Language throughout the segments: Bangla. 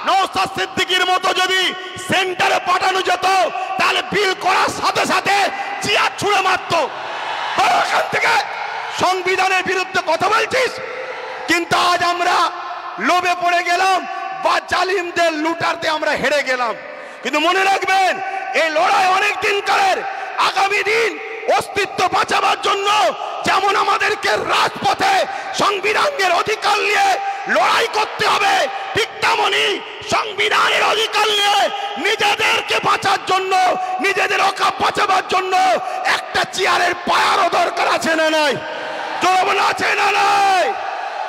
নওশাদ সিদ্দিকীর মতো যদি সেন্টারে পাঠানো যেত তাহলে বিল করার সাথে সাথে চেয়ার ছুঁড়ে মারত। এখান থেকে সংবিধানের বিরুদ্ধে কথা বলছিস, কিন্তু আজ আমরা লোভে পড়ে গেলাম বা জালিমদের লুটারতে আমরা হেরে গেলাম। কিন্তু মনে রাখবেন এই লড়াই অনেক দিন কালের। আগামী দিন অস্তিত্ব বাঁচাবার জন্য যেমন আমাদেরকে রাজপথে সংবিধানের অধিকার নিয়ে লড়াই করতে হবে, ঠিক তেমনি সংবিধানের অধিকার নিয়ে নিজেদেরকে বাঁচার জন্য, নিজেদের অকাপ বাঁচাবার জন্য একটা চেয়ারের পায়ারও দরকার আছে না নাই? জোর আছে না নাই?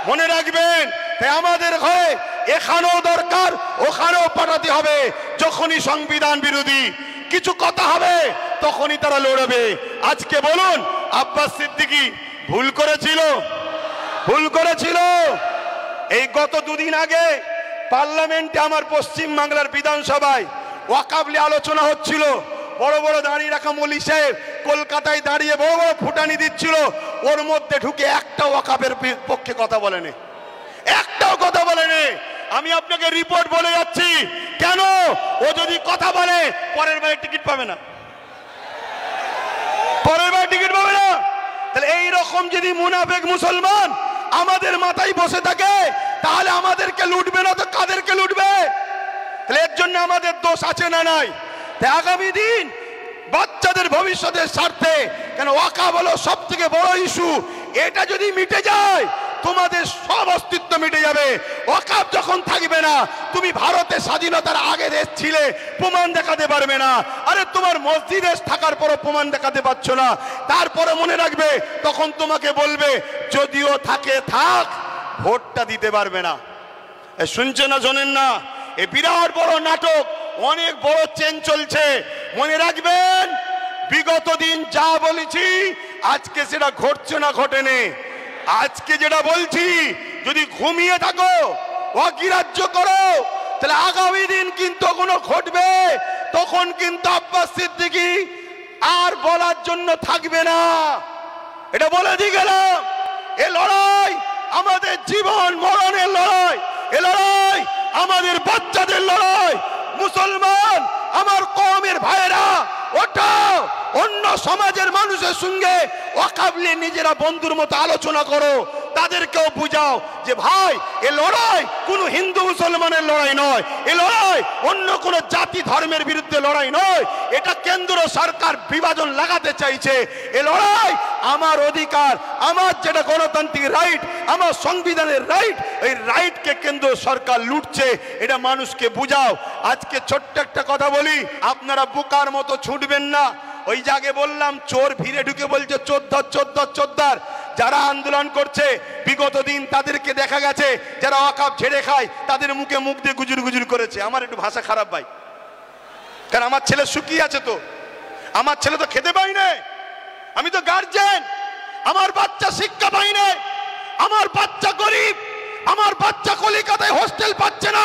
মনে রাখবেন তাই আমাদের ঘরে এখানেও দরকার, ওখানেও পাঠাতে হবে। যখনই সংবিধান বিরোধী কিছু কথা হবে তখনই তারা লড়বে। আজকে বলুন আব্বাস সিদ্দিকী ভুল করেছিল? ভুল করেছিল। এই গত দুদিন আগে পার্লামেন্টে আমার পশ্চিম বাংলার বিধানসভায় ওয়াকফ নিয়ে আলোচনা হচ্ছিল। বড় বড় দাঁড়িয়ে রাখা মৌলী সাহেব কলকাতায় দাঁড়িয়ে বড় বড় ফুটানি দিচ্ছিল, ওর মধ্যে ঢুকে একটা ওয়াকফের পক্ষে কথা বলেনি, একটাও কথা বলেনি। আমি আপনাকে রিপোর্ট বলে যাচ্ছি, কেন? ও যদি কথা বলে পরের বারে টিকিট পাবে না, পরের বারে টিকিট পাবে না। তাহলে এইরকম যদি মুনাফেক মুসলমান আমাদের মাথায় বসে থাকে তাহলে আমাদেরকে লুটবে না তো কাদেরকে লুটবে? তাহলে এর জন্য আমাদের দোষ আছে না নাই? তাই আগামী দিন বাচ্চাদের ভবিষ্যতের স্বার্থে, কেন ওয়াকফ হলো সব থেকে বড় ইস্যু, এটা যদি মিটে যায় তোমাদের সব অস্তিত্ব মিটে যাবে। ওয়াকফ যখন থাকবে না, তুমি ভারতে স্বাধীনতার আগে দেশ ছিলে, প্রমাণ দেখাতে পারবে না। আরে তোমার মসজিদে থাকার পরও প্রমাণ দেখাতে পারছো না, তারপরে মনে রাখবে তখন তোমাকে বলবে যদিও থাকে থাক, ভোটটা দিতে পারবে না। শুনছে না শোনেন না? এ বিরাট বড় নাটক, অনেক বড় চেন চলছে। মনে রাখবেন বিগত দিন যা বলেছি আজকে সেটা ঘটছে না ঘটেনি। আজকে যেটা বলছি যদি ঘুমিয়ে থাকো, অগ্রাহ্য করো, তাহলে আগামী দিন কিন্তু কোনো ঘটবে, তখন কিন্তু আব্বাস সিদ্দিকী আর বলার জন্য থাকবে না। এটা বলে দিয়ে গেলাম। এ লড়াই আমাদের জীবন মরণের লড়াই, এ লড়াই আমাদের বাচ্চাদের লড়াই। মুসলমান আমার কওমের ভাইরা ওঠাও, অন্য সমাজের মানুষের সঙ্গে ওয়াকফ নিয়ে নিজেরা বন্ধুর মতো আলোচনা করো, তাদেরকেও বুঝাও যে ভাই এ লড়াই কোনো হিন্দু মুসলমানের লড়াই নয়, এ লড়াই অন্য কোনো জাতি ধর্মের বিরুদ্ধে লড়াই নয়, এটা কেন্দ্র সরকার বিভাজন লাগাতে চাইছে। এ লড়াই আমার অধিকার, আমার যেটা গণতান্ত্রিক রাইট, আমার সংবিধানের রাইট, এই রাইটকে কেন্দ্র সরকার লুটছে, এটা মানুষকে বুঝাও। আজকে ছোট্ট একটা কথা বলি, আপনারা বোকার মতো ছুটবেন না। ওই জায়গায় বললাম চোর ভিড়ে ঢুকে বলছে চোদ্দার চোদ্দার চোদ্দার। যারা আন্দোলন করছে বিগত দিন তাদেরকে দেখা গেছে যারা ওয়াকফ ঝেড়ে খায় তাদের মুখে মুখ দিয়ে গুজুর গুজুর করেছে। আমার একটু ভাষা খারাপ ভাই, কারণ আমার ছেলে শুকিয়ে আছে, তো আমার ছেলে তো খেতে পাই না, আমি তো গার্জেন, আমার বাচ্চা শিক্ষা পাই না, আমার বাচ্চা গরিব, আমার বাচ্চা কলকাতায় হোস্টেল পাচ্ছে না,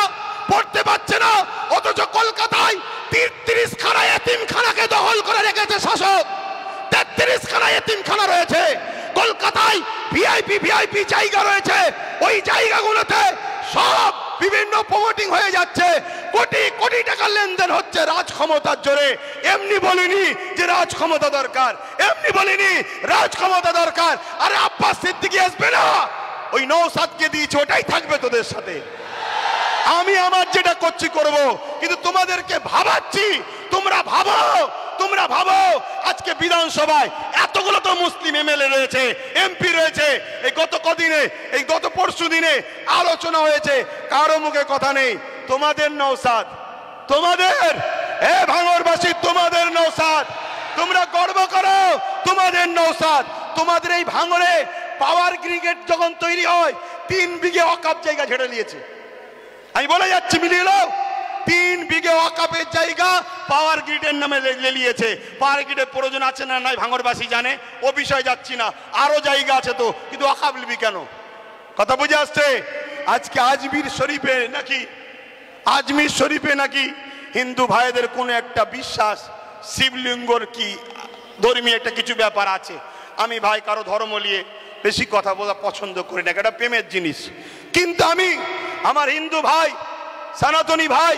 পড়তে পারছে না, অথচ কলকাতায় 33 খানা এতিমখানাকে দখল করে রেখেছে শাসক। 33 খানা এতিমখানা রয়েছে কলকাতায়, ভিআইপি জায়গা রয়েছে, ওই জায়গাগুলোতে সব বিভিন্ন প্রমোটিং হয়ে যাচ্ছে, কোটি কোটি টাকা লেনদেন হচ্ছে রাজ ক্ষমতার জোরে। এমনি বলিনি যে রাজ ক্ষমতা দরকার, এমনি বলিনি রাজ ক্ষমতা দরকার। আরে আব্বাস সিদ্দিকী আসবে না, ওই নওশাদকে দিয়েছে, ওটাই থাকবে তোদের সাথে। আমি আমার যেটা করছি করব, কিন্তু তোমাদেরকে ভাবাচ্ছি, তোমরা ভাবো, তোমরা ভাবো। আজকে বিধানসভায় এতগুলো তো মুসলিম এমএলএ রয়েছে, এমপি রয়েছে, এই গত কদিনে, এই গত পরশু দিনে আলোচনা হয়েছে, কারো মুখে কথা নেই। তোমাদের নওশাদ, তোমাদের ভাঙড়বাসী, তোমাদের নওশাদ, তোমরা গর্ব করো, তোমাদের নওশাদ। তোমাদের এই ভাঙড়ে পাওয়ার গ্রিগেড যখন তৈরি হয় 3 বিঘে ওয়াকফ জায়গা ঝেড়ে নিয়েছে। আমি বলে যাচ্ছি মিলিয়ে নাও, 3 বিঘে ওয়াকফের জায়গা পাওয়ার গ্রিডের নামে নিয়েছে। পাওয়ার গ্রিডের প্রয়োজন আছে না নাই ভাঙড়বাসী জানে, ও বিষয়ে যাচ্ছি না, আরো জায়গা আছে তো, কিন্তু ওয়াকফ নিবি কেন? কথা বুঝে আসছে? আজকে আজমির শরীফে নাকি হিন্দু ভাইদের কোন একটা বিশ্বাস, শিবলিঙ্গর কি ধর্মীয় একটা কিছু ব্যাপার আছে। আমি ভাই কারো ধর্ম নিয়ে বেশি কথা বলা পছন্দ করি না, এটা প্রেমের জিনিস। কিন্তু আমি আমার হিন্দু ভাই সনাতনী ভাই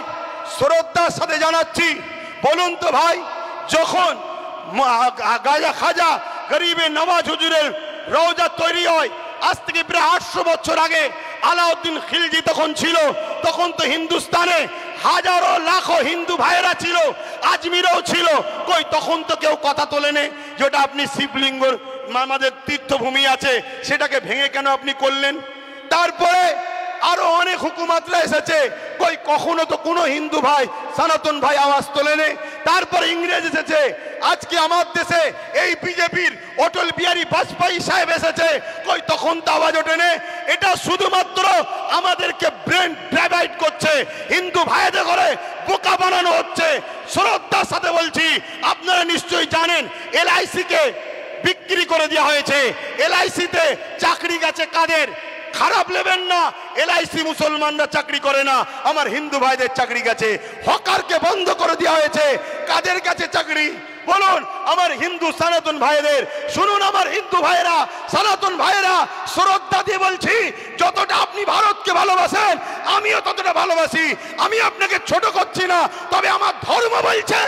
শ্রদ্ধার সাথে জানাচ্ছি, বলুন তো ভাই, যখন গাজা খাজা গরিবে নওয়াজ হুজুরের রওজা তৈরি হয় আজ থেকে প্রায় 800 বছর আগে, আলাউদ্দিন খিলজি তখন ছিল, তখন তো হিন্দুস্তানে হাজারো লাখো হিন্দু ভাইয়েরা ছিল, আজমিরেও ছিল, কই তখন তো কেউ কথা তোলেনি যেটা আপনি শিবলিঙ্গর আমাদের তীর্থভূমি আছে সেটাকে ভেঙে কেন আপনি করলেন? তারপরে আরো অনেক হুকুমাতরা এসেছে, কই কখনো তো কোনো হিন্দু ভাই সনাতন ভাই আওয়াজ তোলেনি। তারপরে ইংরেজ এসেছে, আজকে আমার দেশে এই বিজেপির অটল বিহারী বাজপেয়ী সাহেব এসেছে, কই তখন তো আওয়াজ ওঠেনি। এটা শুধুমাত্র আমাদেরকে ব্রেন ডাইভার্ট করছে, হিন্দু ভাইদের করে বোকা বানানো হচ্ছে। শ্রদ্ধার সাথে বলছি, আপনারা নিশ্চয়ই জানেন এলআইসি কে বিক্রি করে দেওয়া হয়েছে। এলআইসিতে চাকরি গেছে কাদের? খারাপ নেবেন না, এলআইসি মুসলমানরা চাকরি করে না, আমার হিন্দু ভাইদের চাকরি গেছে। হকারকে বন্ধ করে দেওয়া হয়েছে, কাদের কাছে চাকরি বলুন? আমার হিন্দু সনাতন ভাইদের। শুনুন আমার হিন্দু ভাইরা, সনাতন ভাইরা, শ্রদ্ধা দিয়ে বলছি, যতটা আপনি ভারতকে ভালোবাসেন আমিও ততটা ভালোবাসি। আমি আপনাকে ছোট করছি না, তবে আমার ধর্ম বলছে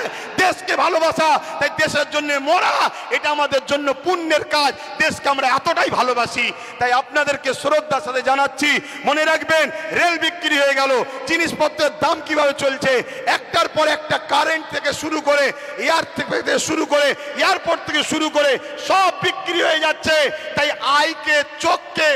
দেশকে ভালোবাসা, তাই দেশের জন্য মরা এটা আমাদের জন্য পুণ্যের কাজ। দেশকে আমরা এতটাই ভালোবাসি, তাই আপনাদেরকে শ্রদ্ধার সাথে জানাচ্ছি, মনে রাখবেন রেল বিক্রি হয়ে গেল, জিনিসপত্রের দাম কিভাবে চলছে, একটার পর একটা, কারেন্ট থেকে শুরু করে এয়ার থেকে শুরু করে এয়ারপোর্ট থেকে শুরু করে সব বিক্রি হয়ে যাচ্ছে। তাই আইকে চোখকে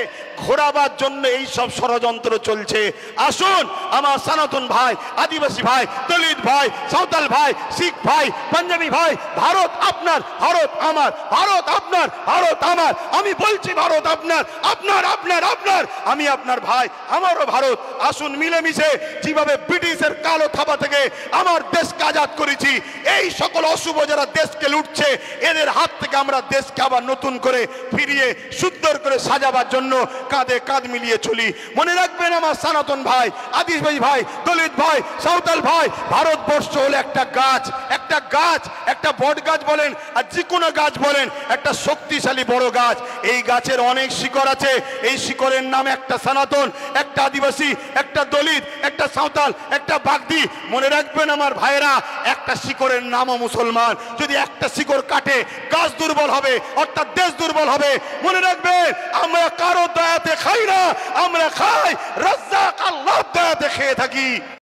ঘোরাবার জন্য এই সব ষড়যন্ত্র চলছে। আসুন আমার সনাতন ভাই, আদিবাসী ভাই, দলিত ভাই, সাঁওতাল ভাই, শিখ ভাই, পাঞ্জাবি ভাই, ভারত আপনার, ভারত আমার, ভারত আপনার, ভারত আমার। আমি বলছি ভারত আপনার, আপনার আপনার আপনার, আমি আপনার ভাই, আমারও ভারত। আসুন মিলেমিশে যেভাবে ব্রিটিশের কালো থাবা থেকে আমার দেশকে আজাদ করেছি, এই সকল অশুভ যারা দেশকে লুটছে এদের হাত থেকে আমরা দেশকে আবার নতুন করে ফিরিয়ে সুন্দর করে সাজাবার জন্য কাঁধে কাঁধ মিলিয়ে চলি। মনে রাখবেন আমার সনাতন ভাই, আদিবাসী ভাই, দলিত ভাই, সাঁওতাল ভাই, ভারতবর্ষ হলো একটা গাছ, একটা গাছ, একটা বট গাছ বলেন আর যে কোনো গাছ বলেন, একটা শক্তিশালী বড় গাছ। এই গাছের অনেক শিকড় আছে, এই শিকড়ের নাম একটা সনাতন, একটা আদিবাসী, একটা দলিত, একটা সাঁওতাল, একটা বাগদি। মনে রাখবেন আমার ভাইয়েরা, একটা শিকড়ের নামও মুসলমান। যদি একটা শিকড় কাটে গাছ দুর্বল হবে, অর্থাৎ দেশ দুর্বল হবে। মনে রাখবেন আমরা কারো দয়াতে খাই না, আমরা খাই রাজ্জাক আল্লাহর দয়াতে খেয়ে থাকি।